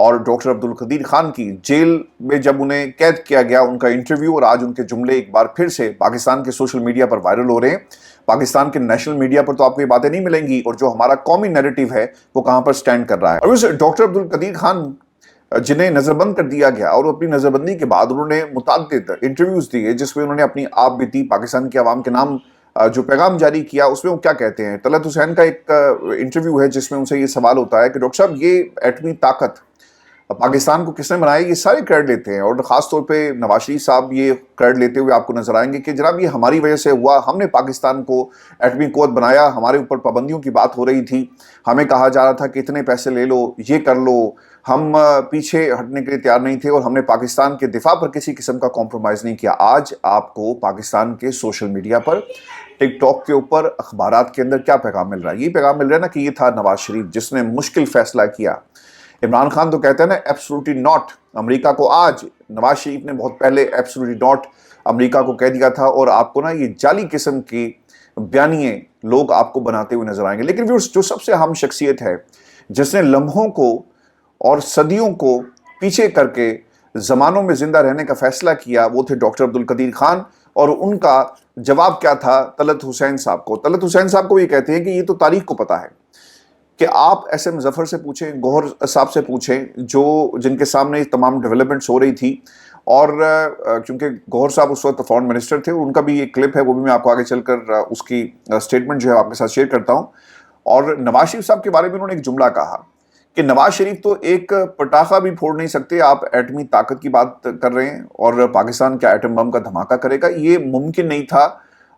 اور ڈاکٹر عبد القدیر خان کی جیل میں جب انہیں قید کیا گیا، ان کا انٹرویو اور آج ان کے جملے ایک بار پھر سے پاکستان کے سوشل میڈیا پر وائرل ہو رہے ہیں۔ پاکستان کے نیشنل میڈیا پر تو آپ کو یہ باتیں نہیں ملیں گی، اور جو ہمارا قومی نیریٹو ہے وہ کہاں پر سٹینڈ کر رہا ہے۔ اور اس ڈاکٹر عبد القدیر خان جنہیں نظر بند کر دیا گیا، اور اپنی نظر بندی کے بعد انہوں نے متعدد انٹرویوز دیے جس میں انہوں نے اپنی آپ بیتی پاکستان کے عوام کے نام جو پیغام جاری کیا، اس میں وہ کیا کہتے ہیں۔ طلعت حسین کا ایک انٹرویو ہے جس میں ان سے یہ سوال ہوتا ہے کہ ڈاکٹر صاحب یہ ایٹمی طاقت پاکستان کو کس نے بنایا، یہ سارے کریڈٹ لیتے ہیں، اور خاص طور پہ نواز شریف صاحب یہ کریڈٹ لیتے ہوئے آپ کو نظر آئیں گے کہ جناب یہ ہماری وجہ سے ہوا، ہم نے پاکستان کو ایٹمی قوت بنایا، ہمارے اوپر پابندیوں کی بات ہو رہی تھی، ہمیں کہا جا رہا تھا کہ اتنے پیسے لے لو، یہ کر لو، ہم پیچھے ہٹنے کے لیے تیار نہیں تھے، اور ہم نے پاکستان کے دفاع پر کسی قسم کا کمپرومائز نہیں کیا۔ آج آپ کو پاکستان کے سوشل میڈیا پر، ٹک ٹاک کے اوپر، اخبارات کے اندر کیا پیغام مل رہا ہے؟ یہ پیغام مل رہا ہے نا کہ یہ تھا نواز شریف جس نے مشکل فیصلہ کیا۔ عمران خان تو کہتے ہیں نا ایبسولوٹلی ناٹ امریکہ کو، آج نواز شریف نے بہت پہلے ایبسولوٹلی ناٹ امریکہ کو کہہ دیا تھا، اور آپ کو نا یہ جعلی قسم کی بیانیے لوگ آپ کو بناتے ہوئے نظر آئیں گے۔ لیکن جو سب سے اہم شخصیت ہے جس نے لمحوں کو اور صدیوں کو پیچھے کر کے زمانوں میں زندہ رہنے کا فیصلہ کیا، وہ تھے ڈاکٹر عبد القدیر خان، اور ان کا جواب کیا تھا طلعت حسین صاحب کو۔ طلعت حسین صاحب کو یہ کہتے ہیں کہ یہ تو تاریخ کو پتہ ہے، کہ آپ ایس ایم ظفر سے پوچھیں، گوہر صاحب سے پوچھیں، جن کے سامنے تمام ڈیولپمنٹس ہو رہی تھی، اور چونکہ گوہر صاحب اس وقت فارن منسٹر تھے، اور ان کا بھی ایک کلپ ہے، وہ بھی میں آپ کو آگے چل کر اس کی سٹیٹمنٹ جو ہے آپ کے ساتھ شیئر کرتا ہوں۔ اور نواز شریف صاحب کے بارے میں انہوں نے ایک جملہ کہا کہ نواز شریف تو ایک پٹاخہ بھی پھوڑ نہیں سکتے، آپ ایٹمی طاقت کی بات کر رہے ہیں، اور پاکستان کیا ایٹم بم کا دھماکہ کرے گا؟ یہ ممکن نہیں تھا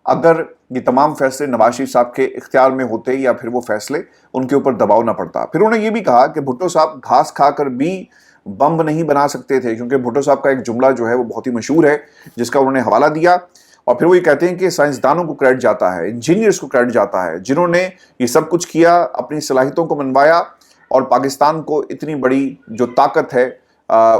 اگر یہ تمام فیصلے نواز شریف صاحب کے اختیار میں ہوتے، یا پھر وہ فیصلے ان کے اوپر دباؤ نہ پڑتا۔ پھر انہوں نے یہ بھی کہا کہ بھٹو صاحب گھاس کھا کر بھی بم نہیں بنا سکتے تھے، کیونکہ بھٹو صاحب کا ایک جملہ جو ہے وہ بہت ہی مشہور ہے جس کا انہوں نے حوالہ دیا، اور پھر وہ یہ کہتے ہیں کہ سائنسدانوں کو کریڈٹ جاتا ہے، انجینئرز کو کریڈٹ جاتا ہے، جنہوں نے یہ سب کچھ کیا، اپنی صلاحیتوں کو منوایا، اور پاکستان کو اتنی بڑی جو طاقت ہے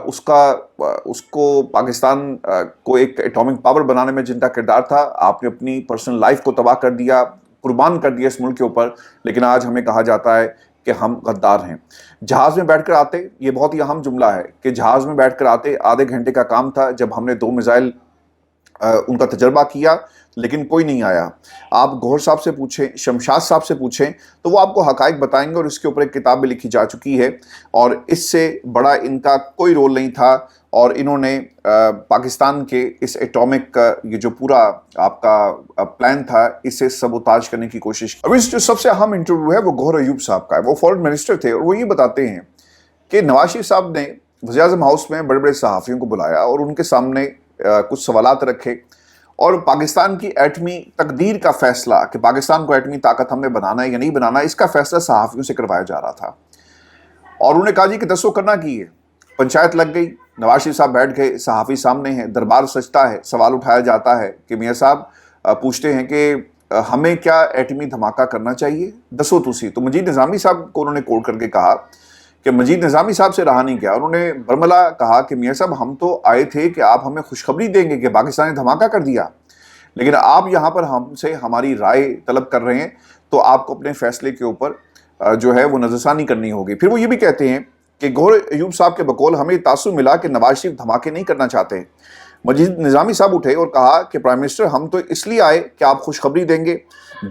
اس کو پاکستان کو ایک ایٹامک پاور بنانے میں جن کا کردار تھا، آپ نے اپنی پرسنل لائف کو تباہ کر دیا، قربان کر دیا اس ملک کے اوپر، لیکن آج ہمیں کہا جاتا ہے کہ ہم غدار ہیں۔ جہاز میں بیٹھ کر آتے، یہ بہت ہی اہم جملہ ہے کہ جہاز میں بیٹھ کر آتے، آدھے گھنٹے کا کام تھا جب ہم نے 2 میزائل ان کا تجربہ کیا، لیکن کوئی نہیں آیا۔ آپ گوہر صاحب سے پوچھیں، شمشاد صاحب سے پوچھیں، تو وہ آپ کو حقائق بتائیں گے، اور اس کے اوپر ایک کتاب بھی لکھی جا چکی ہے، اور اس سے بڑا ان کا کوئی رول نہیں تھا، اور انہوں نے پاکستان کے اس ایٹامک یہ جو پورا آپ کا پلان تھا، اسے سبوتاج کرنے کی کوشش کی۔ اب اس جو سب سے اہم انٹرویو ہے وہ گوہر ایوب صاحب کا ہے، وہ فارن منسٹر تھے، اور وہ یہ بتاتے ہیں کہ نواز شریف صاحب نے وزیر اعظم ہاؤس میں بڑے بڑے صحافیوں کو بلایا، اور ان کے سامنے کچھ سوالات رکھے، اور پاکستان کی ایٹمی تقدیر کا فیصلہ کہ پاکستان کو ایٹمی طاقت ہم نے بنانا ہے یا نہیں بنانا، اس کا فیصلہ صحافیوں سے کروایا جا رہا تھا۔ اور انہوں نے کہا جی کہ دسو کرنا کی ہے، پنچایت لگ گئی، نواز شریف صاحب بیٹھ گئے، صحافی سامنے ہیں، دربار سجتا ہے، سوال اٹھایا جاتا ہے کہ میاں صاحب پوچھتے ہیں کہ ہمیں کیا ایٹمی دھماکہ کرنا چاہیے، دسو تسی۔ تو مجید نظامی صاحب کو انہوں نے کوٹ کر کے کہا کہ مجید نظامی صاحب سے رہا نہیں گیا، انہوں نے برملا کہا کہ میاں صاحب ہم تو آئے تھے کہ آپ ہمیں خوشخبری دیں گے کہ پاکستان نے دھماکہ کر دیا، لیکن آپ یہاں پر ہم سے ہماری رائے طلب کر رہے ہیں، تو آپ کو اپنے فیصلے کے اوپر جو ہے وہ نظرثانی کرنی ہوگی۔ پھر وہ یہ بھی کہتے ہیں کہ گوہر ایوب صاحب کے بقول ہمیں تاثر ملا کہ نواز شریف دھماکے نہیں کرنا چاہتے۔ مجید نظامی صاحب اٹھے اور کہا کہ پرائم منسٹر ہم تو اس لیے آئے کہ آپ خوشخبری دیں گے۔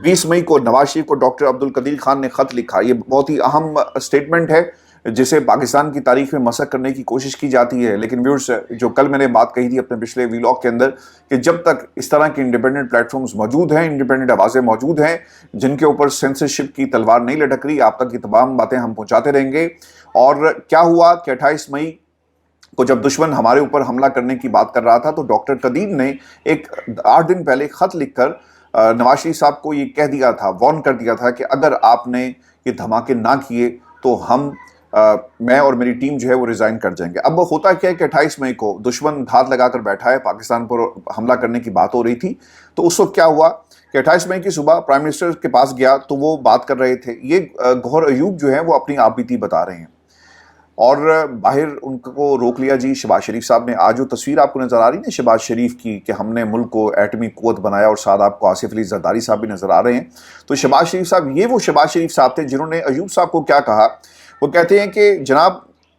20 مئی کو نواز شریف کو ڈاکٹر عبد القدیر خان نے خط لکھا، یہ بہت ہی اہم سٹیٹمنٹ ہے جسے پاکستان کی تاریخ میں مسخ کرنے کی کوشش کی جاتی ہے، لیکن ویورز جو کل میں نے بات کہی تھی اپنے پچھلے ویلاگ کے اندر کہ جب تک اس طرح کے انڈیپینڈنٹ پلیٹ فارمز موجود ہیں، انڈیپینڈنٹ آوازیں موجود ہیں جن کے اوپر سینسرشپ کی تلوار نہیں لٹک رہی، آپ تک یہ تمام باتیں ہم پہنچاتے رہیں گے۔ اور کیا ہوا کہ 28 مئی کو جب دشمن ہمارے اوپر حملہ کرنے کی بات کر رہا تھا، تو ڈاکٹر قدیر نے ایک 8 دن پہلے خط لکھ کر نواز شریف صاحب کو یہ کہہ دیا تھا، وارن کر دیا تھا کہ اگر آپ نے یہ دھماکے نہ کیے تو میں اور میری ٹیم جو ہے وہ ریزائن کر جائیں گے۔ اب ہوتا کیا ہے کہ 28 مئی کو دشمن گھات لگا کر بیٹھا ہے، پاکستان پر حملہ کرنے کی بات ہو رہی تھی، تو اس وقت کیا ہوا کہ 28 مئی کی صبح پرائم منسٹر کے پاس گیا تو وہ بات کر رہے تھے۔ یہ گوہر ایوب جو ہے وہ اپنی آپ بیتی بتا رہے ہیں، اور باہر ان کو روک لیا جی شہباز شریف صاحب نے۔ آج جو تصویر آپ کو نظر آ رہی ہے شہباز شریف کی کہ ہم نے ملک کو ایٹمی قوت بنایا، اور ساتھ آپ کو آصف علی زرداری صاحب بھی نظر آ رہے ہیں، تو شہباز شریف صاحب، یہ وہ شہباز شریف صاحب تھے جنہوں نے ایوب صاحب کو کیا کہا، وہ کہتے ہیں کہ جناب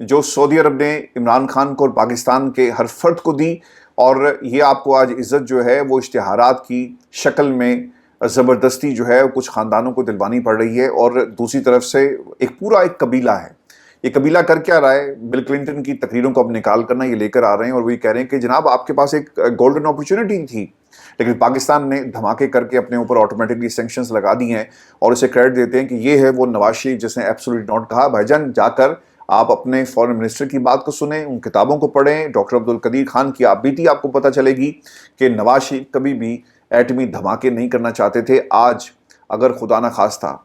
جو سعودی عرب نے عمران خان کو اور پاکستان کے ہر فرد کو دی، اور یہ آپ کو آج عزت جو ہے وہ اشتہارات کی شکل میں زبردستی جو ہے کچھ خاندانوں کو دلوانی پڑ رہی ہے، اور دوسری طرف سے ایک قبیلہ ہے۔ یہ قبیلہ کر کیا رہا ہے؟ بل کلنٹن کی تقریروں کو اب نکال کرنا یہ لے کر آ رہے ہیں، اور وہ یہ کہہ رہے ہیں کہ جناب آپ کے پاس ایک گولڈن اپرچونٹی تھی، لیکن پاکستان نے دھماکے کر کے اپنے اوپر آٹومیٹکلی سینکشنز لگا دی ہیں، اور اسے کریڈٹ دیتے ہیں کہ یہ ہے وہ نواز شریف جس نے ایبسولوٹ ناٹ کہا۔ بھائی جان جا کر آپ اپنے فورن منسٹر کی بات کو سنیں، ان کتابوں کو پڑھیں، ڈاکٹر عبدالقدیر خان کی آپ بیٹی، آپ کو پتہ چلے گی کہ نواز شریف کبھی بھی ایٹمی دھماکے نہیں کرنا چاہتے تھے۔ آج اگر خدا نہ خواستہ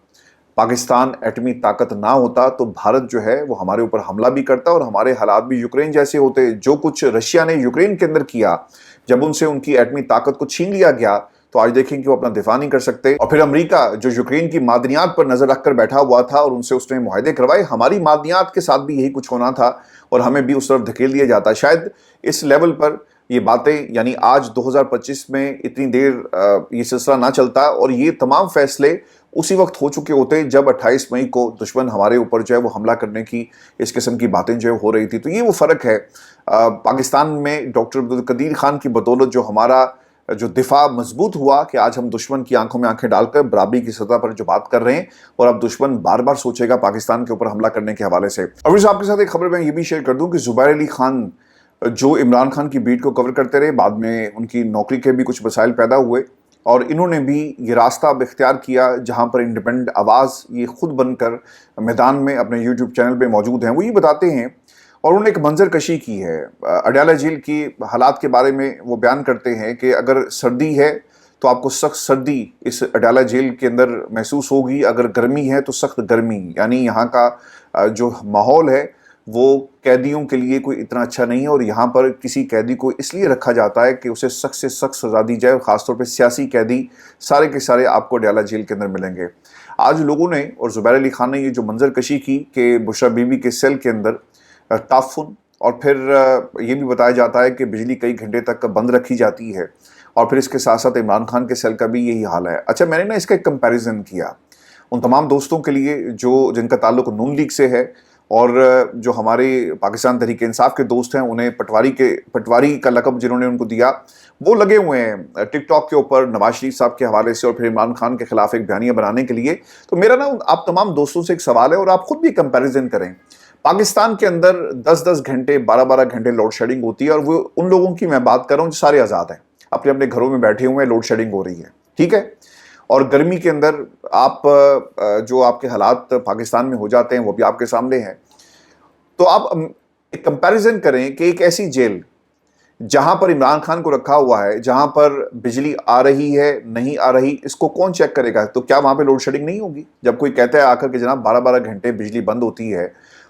پاکستان ایٹمی طاقت نہ ہوتا تو بھارت جو ہے وہ ہمارے اوپر حملہ بھی کرتا، اور ہمارے حالات بھی یوکرین جیسے ہوتے۔ جو کچھ رشیا نے یوکرین کے اندر کیا، جب ان سے ان کی ایٹمی طاقت کو چھین لیا گیا، تو آج دیکھیں کہ وہ اپنا دفاع نہیں کر سکتے۔ اور پھر امریکہ جو یوکرین کی معدنیات پر نظر رکھ کر بیٹھا ہوا تھا اور ان سے اس نے معاہدے کروائے، ہماری معدنیات کے ساتھ بھی یہی کچھ ہونا تھا اور ہمیں بھی اس طرف دھکیل دیا جاتا۔ شاید اس لیول پر یہ باتیں، یعنی آج 2025 میں اتنی دیر یہ سلسلہ نہ چلتا، اور یہ تمام فیصلے اسی وقت ہو چکے ہوتے جب 28 مئی کو دشمن ہمارے اوپر جو ہے وہ حملہ کرنے کی اس قسم کی باتیں جو ہو رہی تھی۔ تو یہ وہ فرق ہے پاکستان میں ڈاکٹر عبدالقدیر خان کی بدولت جو ہمارا جو دفاع مضبوط ہوا کہ آج ہم دشمن کی آنکھوں میں آنکھیں ڈال کر برابری کی سطح پر جو بات کر رہے ہیں، اور اب دشمن بار بار سوچے گا پاکستان کے اوپر حملہ کرنے کے حوالے سے۔ اور آپ کے ساتھ ایک خبر میں یہ بھی شیئر کر دوں کہ زبیر علی خان جو عمران خان کی بیٹ کو کور کرتے رہے، بعد میں ان کی نوکری کے بھی کچھ مسائل پیدا ہوئے، اور انہوں نے بھی یہ راستہ اب اختیار کیا جہاں پر انڈیپینڈنٹ آواز یہ خود بن کر میدان میں اپنے یوٹیوب چینل پہ موجود ہیں۔ وہ یہ بتاتے ہیں، اور انہوں نے ایک منظر کشی کی ہے اڈیالہ جیل کی حالات کے بارے میں۔ وہ بیان کرتے ہیں کہ اگر سردی ہے تو آپ کو سخت سردی اس اڈیالہ جیل کے اندر محسوس ہوگی، اگر گرمی ہے تو سخت گرمی، یعنی یہاں کا جو ماحول ہے وہ قیدیوں کے لیے کوئی اتنا اچھا نہیں ہے، اور یہاں پر کسی قیدی کو اس لیے رکھا جاتا ہے کہ اسے سخت سے سخت سزا دی جائے، اور خاص طور پہ سیاسی قیدی سارے کے سارے آپ کو اڈیالہ جیل کے اندر ملیں گے۔ آج لوگوں نے اور زبیر علی خان نے یہ جو منظر کشی کی کہ بشریٰ بی بی کے سیل کے اندر تعفن، اور پھر یہ بھی بتایا جاتا ہے کہ بجلی کئی گھنٹے تک بند رکھی جاتی ہے، اور پھر اس کے ساتھ ساتھ عمران خان کے سیل کا بھی یہی حال ہے۔ اچھا، میں نے اس کا ایک کمپیریزن کیا ان تمام دوستوں کے لیے جن کا تعلق نون لیگ سے ہے، اور جو ہمارے پاکستان تحریک انصاف کے دوست ہیں، انہیں پٹواری کا لقب جنہوں نے ان کو دیا، وہ لگے ہوئے ہیں ٹک ٹاک کے اوپر نواز شریف صاحب کے حوالے سے اور پھر عمران خان کے خلاف ایک بیانیہ بنانے کے لیے۔ تو میرا آپ تمام دوستوں سے ایک سوال ہے، اور آپ خود بھی کمپیریزن کریں۔ پاکستان کے اندر 10-10 گھنٹے 12-12 گھنٹے لوڈ شیڈنگ ہوتی ہے، اور وہ ان لوگوں کی میں بات کر رہا ہوں جو سارے آزاد ہیں، اپنے اپنے گھروں میں بیٹھے ہوئے ہیں، لوڈ شیڈنگ ہو رہی ہے، ٹھیک ہے۔ اور گرمی کے اندر جو آپ کے حالات پاکستان میں ہو جاتے ہیں وہ بھی آپ کے سامنے ہیں۔ تو آپ ایک کمپیریزن کریں کہ ایک ایسی جیل جہاں پر عمران خان کو رکھا ہوا ہے، جہاں پر بجلی آ رہی ہے نہیں آ رہی، اس کو کون چیک کرے گا؟ تو کیا وہاں پہ لوڈ شیڈنگ نہیں ہوگی؟ جب کوئی کہتا ہے آ کر کہ جناب 12-12 گھنٹے بجلی بند ہوتی ہے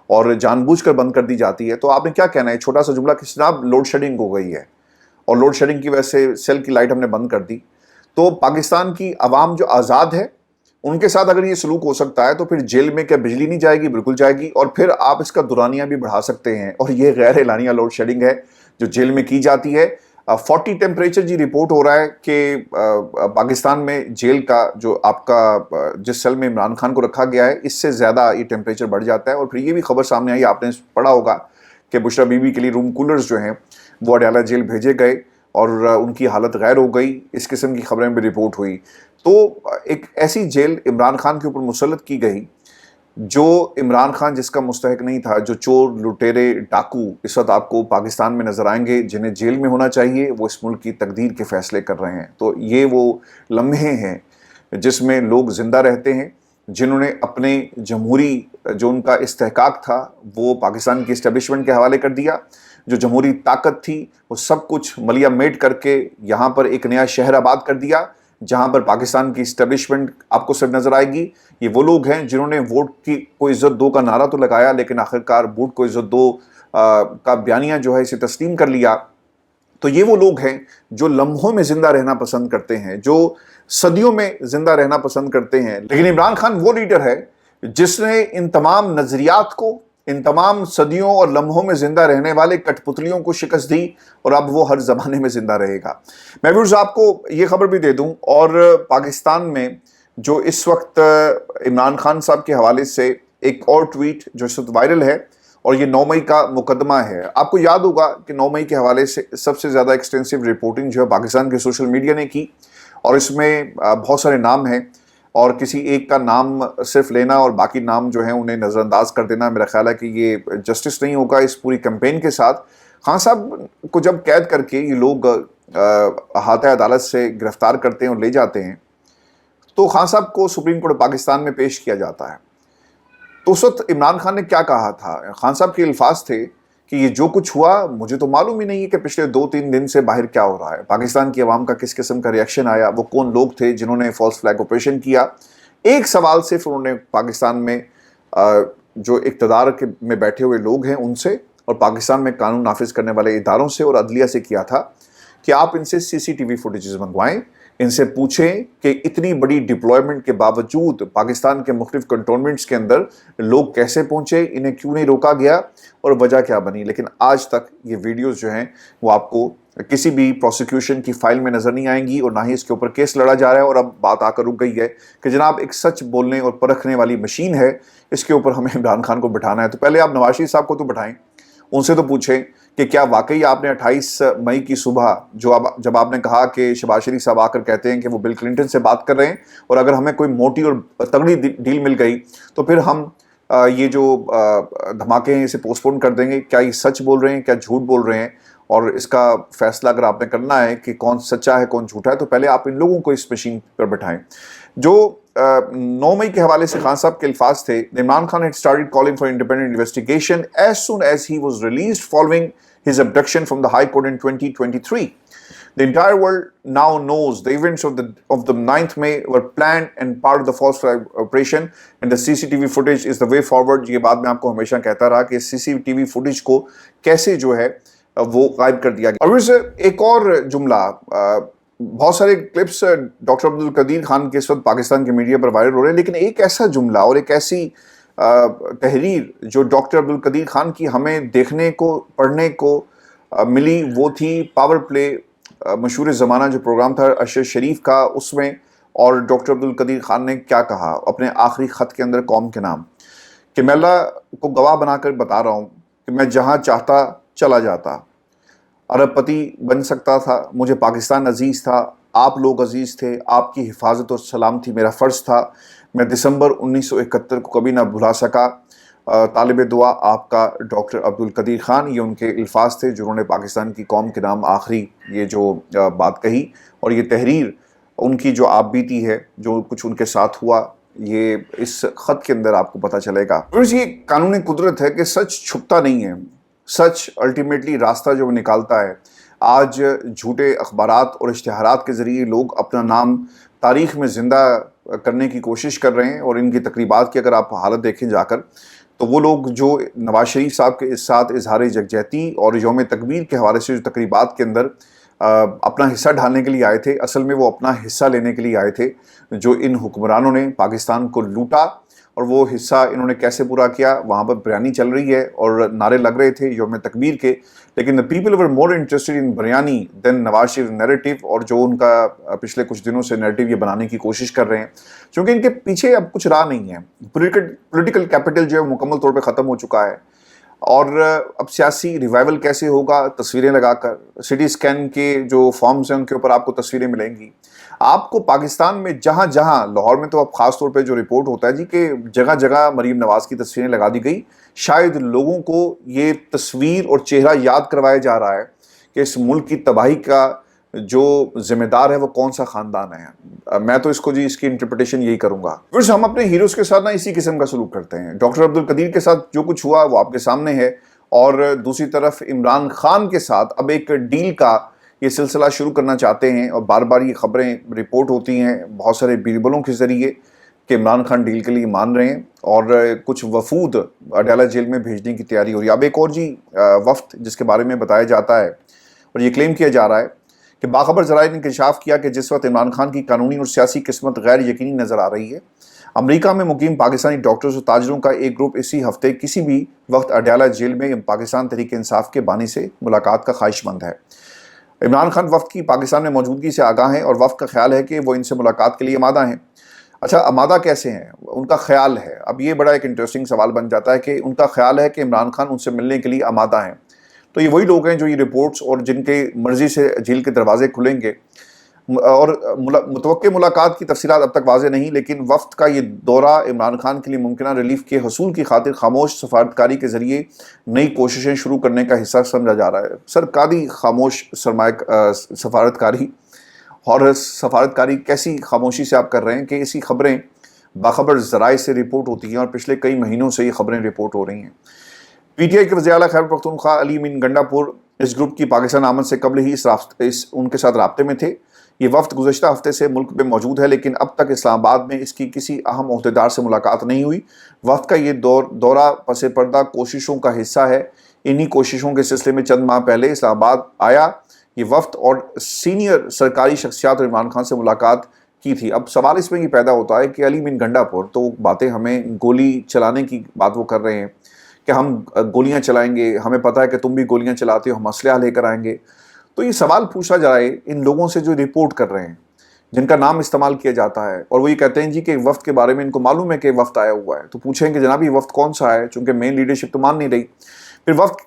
اور جان بوجھ کر بند کر دی جاتی ہے، تو آپ نے کیا کہنا ہے؟ چھوٹا سا جملہ کہ جناب لوڈ شیڈنگ ہو گئی ہے، اور لوڈ شیڈنگ کی وجہ سے سیل کی لائٹ ہم نے بند کر دی۔ تو پاکستان کی عوام جو آزاد ہے، ان کے ساتھ اگر یہ سلوک ہو سکتا ہے تو پھر جیل میں کیا بجلی نہیں جائے گی؟ بالکل جائے گی، اور پھر آپ اس کا دورانیہ بھی بڑھا سکتے ہیں، اور یہ غیر اعلانیہ لوڈ شیڈنگ ہے جو جیل میں کی جاتی ہے۔ 40 ٹیمپریچر جی رپورٹ ہو رہا ہے کہ پاکستان میں جیل کا جو آپ کا جس سیل میں عمران خان کو رکھا گیا ہے، اس سے زیادہ یہ ٹیمپریچر بڑھ جاتا ہے۔ اور پھر یہ بھی خبر سامنے آئی، آپ نے پڑھا ہوگا کہ بشریٰ بی بی کے لیے روم کولرز جو ہیں وہ اڈیالہ جیل بھیجے گئے اور ان کی حالت غیر ہو گئی، اس قسم کی خبریں بھی رپورٹ ہوئی۔ تو ایک ایسی جیل عمران خان کے اوپر مسلط کی گئی جو عمران خان جس کا مستحق نہیں تھا، جو چور لٹیرے ڈاکو اس وقت آپ کو پاکستان میں نظر آئیں گے جنہیں جیل میں ہونا چاہیے، وہ اس ملک کی تقدیر کے فیصلے کر رہے ہیں۔ تو یہ وہ لمحے ہیں جس میں لوگ زندہ رہتے ہیں جنہوں نے اپنے جمہوری جو ان کا استحقاق تھا وہ پاکستان کی اسٹیبلشمنٹ کے حوالے کر دیا، جو جمہوری طاقت تھی وہ سب کچھ ملیا میٹ کر کے یہاں پر ایک نیا شہر آباد کر دیا جہاں پر پاکستان کی اسٹیبلشمنٹ آپ کو صرف نظر آئے گی۔ یہ وہ لوگ ہیں جنہوں نے ووٹ کی کو عزت دو کا نعرہ تو لگایا، لیکن آخرکار ووٹ کو عزت دو کا بیانیہ جو ہے اسے تسلیم کر لیا۔ تو یہ وہ لوگ ہیں جو لمحوں میں زندہ رہنا پسند کرتے ہیں، جو صدیوں میں زندہ رہنا پسند کرتے ہیں۔ لیکن عمران خان وہ لیڈر ہے جس نے ان تمام نظریات کو، ان تمام صدیوں اور لمحوں میں زندہ رہنے والے کٹ پتلیوں کو شکست دی، اور اب وہ ہر زمانے میں زندہ رہے گا۔ میں ویورز آپ کو یہ خبر بھی دے دوں، اور پاکستان میں جو اس وقت عمران خان صاحب کے حوالے سے ایک اور ٹویٹ جو اس وقت وائرل ہے، اور یہ 9 مئی کا مقدمہ ہے. آپ کو یاد ہوگا کہ 9 مئی کے حوالے سے سب سے زیادہ ایکسٹینسو رپورٹنگ جو ہے پاکستان کے سوشل میڈیا نے کی, اور اس میں بہت سارے نام ہیں, اور کسی ایک کا نام صرف لینا اور باقی نام جو ہیں انہیں نظر انداز کر دینا, میرا خیال ہے کہ یہ جسٹس نہیں ہوگا اس پوری کیمپین کے ساتھ. خان صاحب کو جب قید کر کے یہ لوگ احاطہ عدالت سے گرفتار کرتے ہیں اور لے جاتے ہیں, تو خان صاحب کو سپریم کورٹ پاکستان میں پیش کیا جاتا ہے. تو اس وقت عمران خان نے کیا کہا تھا؟ خان صاحب کے الفاظ تھے کہ یہ جو کچھ ہوا مجھے تو معلوم ہی نہیں ہے کہ پچھلے 2-3 دن سے باہر کیا ہو رہا ہے, پاکستان کی عوام کا کس قسم کا ریئیکشن آیا, وہ کون لوگ تھے جنہوں نے فالس فلیگ آپریشن کیا. ایک سوال صرف انہوں نے پاکستان میں جو اقتدار میں بیٹھے ہوئے لوگ ہیں ان سے, اور پاکستان میں قانون نافذ کرنے والے اداروں سے اور عدلیہ سے کیا تھا کہ آپ ان سے CCTV فوٹیجز منگوائیں, ان سے پوچھیں کہ اتنی بڑی ڈپلائمنٹ کے باوجود پاکستان کے مختلف کنٹونمنٹس کے اندر لوگ کیسے پہنچے, انہیں کیوں نہیں روکا گیا اور وجہ کیا بنی. لیکن آج تک یہ ویڈیوز جو ہیں وہ آپ کو کسی بھی پروسیکیوشن کی فائل میں نظر نہیں آئیں گی, اور نہ ہی اس کے اوپر کیس لڑا جا رہا ہے. اور اب بات آ کر رک گئی ہے کہ جناب ایک سچ بولنے اور پرکھنے والی مشین ہے, اس کے اوپر ہمیں عمران خان کو بٹھانا ہے. تو پہلے آپ نواز شریف صاحب کو تو بٹھائیں, ان سے تو پوچھیں کہ کیا واقعی آپ نے 28 مئی کی صبح جب آپ نے کہا کہ شہباز شریف صاحب آ کر کہتے ہیں کہ وہ بل کلنٹن سے بات کر رہے ہیں, اور اگر ہمیں کوئی موٹی اور تگڑی ڈیل مل گئی تو پھر ہم یہ جو دھماکے ہیں اسے پوسٹ پون کر دیں گے, کیا یہ سچ بول رہے ہیں, کیا جھوٹ بول رہے ہیں؟ اور اس کا فیصلہ اگر آپ نے کرنا ہے کہ کون سچا ہے کون جھوٹا ہے, تو پہلے آپ ان لوگوں کو اس مشین پر بٹھائیں. جو 9 مئی کے حوالے سے خان صاحب کے الفاظ تھے, Imran Khan had started calling for independent investigation as soon as he was released following his abduction from the High Court in 2023. The entire world now knows the events of the 9th May were planned and part of the false flag operation, and the CCTV footage is the way forward. یہ بات میں آپ کو ہمیشہ کہتا رہا کہ CCTV footage کو کیسے جو ہے وہ غائب کر دیا گیا. اور پھر ایک اور جملہ, بہت سارے کلپس ڈاکٹر عبدالقدیر خان کے اس وقت پاکستان کے میڈیا پر وائرل ہو رہے ہیں, لیکن ایک ایسا جملہ اور ایک ایسی تحریر جو ڈاکٹر عبدالقدیر خان کی ہمیں دیکھنے کو پڑھنے کو ملی, وہ تھی پاور پلے, مشہور زمانہ جو پروگرام تھا ارشد شریف کا, اس میں. اور ڈاکٹر عبدالقدیر خان نے کیا کہا اپنے آخری خط کے اندر قوم کے نام, کہ میں اللہ کو گواہ بنا کر بتا رہا ہوں کہ میں جہاں چاہتا چلا جاتا, ارب پتی بن سکتا تھا, مجھے پاکستان عزیز تھا, آپ لوگ عزیز تھے, آپ کی حفاظت اور سلامتی میرا فرض تھا. میں دسمبر 1971 کو کبھی نہ بھلا سکا. طالب دعا آپ کا ڈاکٹر عبدالقدیر خان. یہ ان کے الفاظ تھے جنہوں نے پاکستان کی قوم کے نام آخری یہ جو بات کہی, اور یہ تحریر ان کی جو آپ بیتی ہے, جو کچھ ان کے ساتھ ہوا, یہ اس خط کے اندر آپ کو پتہ چلے گا. یہ قانون قدرت ہے کہ سچ چھپتا نہیں ہے, سچ الٹیمیٹلی راستہ جو نکالتا ہے. آج جھوٹے اخبارات اور اشتہارات کے ذریعے لوگ اپنا نام تاریخ میں زندہ کرنے کی کوشش کر رہے ہیں, اور ان کی تقریبات کی اگر آپ حالت دیکھیں جا کر, تو وہ لوگ جو نواز شریف صاحب کے ساتھ اظہار یکجہتی اور یوم تکبیر کے حوالے سے جو تقریبات کے اندر اپنا حصہ ڈھالنے کے لیے آئے تھے, اصل میں وہ اپنا حصہ لینے کے لیے آئے تھے جو ان حکمرانوں نے پاکستان کو لوٹا. اور وہ حصہ انہوں نے کیسے پورا کیا؟ وہاں پر بریانی چل رہی ہے اور نعرے لگ رہے تھے یوم تکبیر کے, لیکن the people were more interested in biryani than Nawaz Sharif narrative, اور جو ان کا پچھلے کچھ دنوں سے نیریٹو یہ بنانے کی کوشش کر رہے ہیں, کیونکہ ان کے پیچھے اب کچھ راہ نہیں ہے. پولیٹیکل کیپٹل جو ہے مکمل طور پہ ختم ہو چکا ہے, اور اب سیاسی ریوائول کیسے ہوگا؟ تصویریں لگا کر, سٹی اسکین کے جو فارمز ہیں ان کے اوپر آپ کو تصویریں ملیں گی. آپ کو پاکستان میں جہاں جہاں, لاہور میں تو اب خاص طور پہ جو رپورٹ ہوتا ہے جی کہ جگہ جگہ مریم نواز کی تصویریں لگا دی گئی, شاید لوگوں کو یہ تصویر اور چہرہ یاد کروایا جا رہا ہے کہ اس ملک کی تباہی کا جو ذمہ دار ہے وہ کون سا خاندان ہے. میں تو اس کو اس کی انٹرپریٹیشن یہی کروں گا. پھر ہم اپنے ہیروز کے ساتھ نا اسی قسم کا سلوک کرتے ہیں. ڈاکٹر عبدالقدیر کے ساتھ جو کچھ ہوا وہ آپ کے سامنے ہے, اور دوسری طرف عمران خان کے ساتھ اب ایک ڈیل کا یہ سلسلہ شروع کرنا چاہتے ہیں, اور بار بار یہ خبریں رپورٹ ہوتی ہیں بہت سارے بیربلوں کے ذریعے کہ عمران خان ڈیل کے لیے مان رہے ہیں, اور کچھ وفود اڈیالہ جیل میں بھیجنے کی تیاری ہو رہی ہے. اب ایک اور وفد جس کے بارے میں بتایا جاتا ہے اور یہ کلیم کیا جا رہا ہے کہ باخبر ذرائع نے انکشاف کیا کہ جس وقت عمران خان کی قانونی اور سیاسی قسمت غیر یقینی نظر آ رہی ہے, امریکہ میں مقیم پاکستانی ڈاکٹرز اور تاجروں کا ایک گروپ اسی ہفتے کسی بھی وقت اڈیالہ جیل میں پاکستان تحریک انصاف کے بانی سے ملاقات کا خواہش مند ہے. عمران خان وفد کی پاکستان میں موجودگی سے آگاہ ہیں, اور وفد کا خیال ہے کہ وہ ان سے ملاقات کے لیے آمادہ ہیں. اچھا آمادہ کیسے ہیں؟ ان کا خیال ہے، اب یہ بڑا ایک انٹرسٹنگ سوال بن جاتا ہے کہ ان کا خیال ہے کہ عمران خان ان سے ملنے کے لیے آمادہ ہیں. تو یہ وہی لوگ ہیں جو یہ رپورٹس اور جن کے مرضی سے جھیل کے دروازے کھلیں گے. اور متوقع ملاقات کی تفصیلات اب تک واضح نہیں، لیکن وفد کا یہ دورہ عمران خان کے لیے ممکنہ ریلیف کے حصول کی خاطر خاموش سفارتکاری کے ذریعے نئی کوششیں شروع کرنے کا حصہ سمجھا جا رہا ہے. سر قادی خاموش سفارتکاری، اور سفارتکاری کیسی خاموشی سے آپ کر رہے ہیں کہ اسی خبریں باخبر ذرائع سے رپورٹ ہوتی ہیں اور پچھلے کئی مہینوں سے یہ خبریں رپورٹ ہو رہی ہیں. پی ٹی آئی کے وزیر اعلیٰ خیبر پختونخوا علی امین گنڈا-پور اس گروپ کی پاکستان آمد سے قبل ہی ان کے ساتھ رابطے میں تھے. یہ وفد گزشتہ ہفتے سے ملک میں موجود ہے، لیکن اب تک اسلام آباد میں اس کی کسی اہم عہدیدار سے ملاقات نہیں ہوئی. وفد کا یہ دورہ پس پردہ کوششوں کا حصہ ہے. انہی کوششوں کے سلسلے میں چند ماہ پہلے اسلام آباد آیا یہ وفد اور سینئر سرکاری شخصیات اور عمران خان سے ملاقات کی تھی. اب سوال اس میں یہ پیدا ہوتا ہے کہ علی امین گنڈا-پور تو باتیں ہمیں گولی چلانے کی بات وہ کر رہے ہیں کہ ہم گولیاں چلائیں گے، ہمیں پتہ ہے کہ تم بھی گولیاں چلاتے ہو، ہم اسلحہ لے کر آئیں گے. تو یہ سوال پوچھا جائے ان لوگوں سے جو رپورٹ کر رہے ہیں، جن کا نام استعمال کیا جاتا ہے، اور وہ یہ کہتے ہیں جی کہ وفد کے بارے میں ان کو معلوم ہے کہ وفد آیا ہوا ہے، تو پوچھیں کہ جناب یہ وفد کون سا ہے، چونکہ مین لیڈرشپ تو مان نہیں رہی. پھر وفد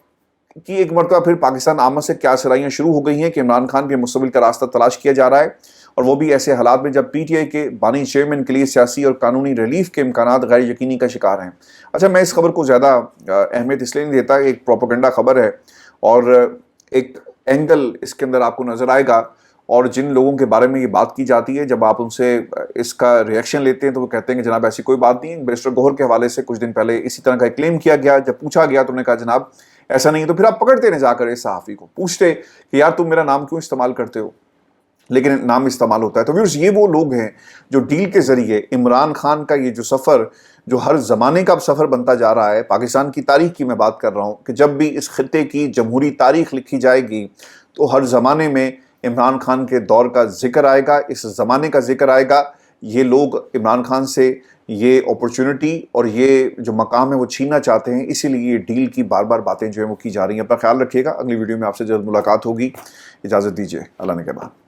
کی ایک مرتبہ پھر پاکستان آمد سے کیا سرائیاں شروع ہو گئی ہیں کہ عمران خان کے مستقبل کا راستہ تلاش کیا جا رہا ہے، اور وہ بھی ایسے حالات میں جب پی ٹی آئی کے بانی چیئرمین کے لیے سیاسی اور قانونی ریلیف کے امکانات غیر یقینی کا شکار ہیں. اچھا میں اس خبر کو زیادہ اہمیت اس لیے نہیں دیتا، ایک پروپیگنڈا خبر ہے اور ایک اینگل اس کے اندر آپ کو نظر آئے گا، اور جن لوگوں کے بارے میں یہ بات کی جاتی ہے جب آپ ان سے اس کا ریئیکشن لیتے ہیں تو وہ کہتے ہیں کہ جناب ایسی کوئی بات نہیں ہے. بیرسٹر گوہر کے حوالے سے کچھ دن پہلے اسی طرح کا ایک کلیم کیا گیا، جب پوچھا گیا تو انہوں نے کہا جناب ایسا نہیں ہے. تو پھر آپ پکڑتے ہیں جا کر اس صحافی کو، پوچھتے کہ یار تم میرا نام کیوں استعمال کرتے ہو، لیکن نام استعمال ہوتا ہے. تو ویورز یہ وہ لوگ ہیں جو ڈیل کے ذریعے عمران خان کا یہ جو سفر، جو ہر زمانے کا سفر بنتا جا رہا ہے، پاکستان کی تاریخ کی میں بات کر رہا ہوں کہ جب بھی اس خطے کی جمہوری تاریخ لکھی جائے گی تو ہر زمانے میں عمران خان کے دور کا ذکر آئے گا، اس زمانے کا ذکر آئے گا. یہ لوگ عمران خان سے یہ اپرچونٹی اور یہ جو مقام ہے وہ چھیننا چاہتے ہیں، اسی لیے یہ ڈیل کی بار بار باتیں جو ہیں وہ کی جا رہی ہیں. اپنا خیال رکھیے گا، اگلی ویڈیو میں آپ سے جلد ملاقات ہوگی. اجازت دیجیے، اللہ نے کے بعد.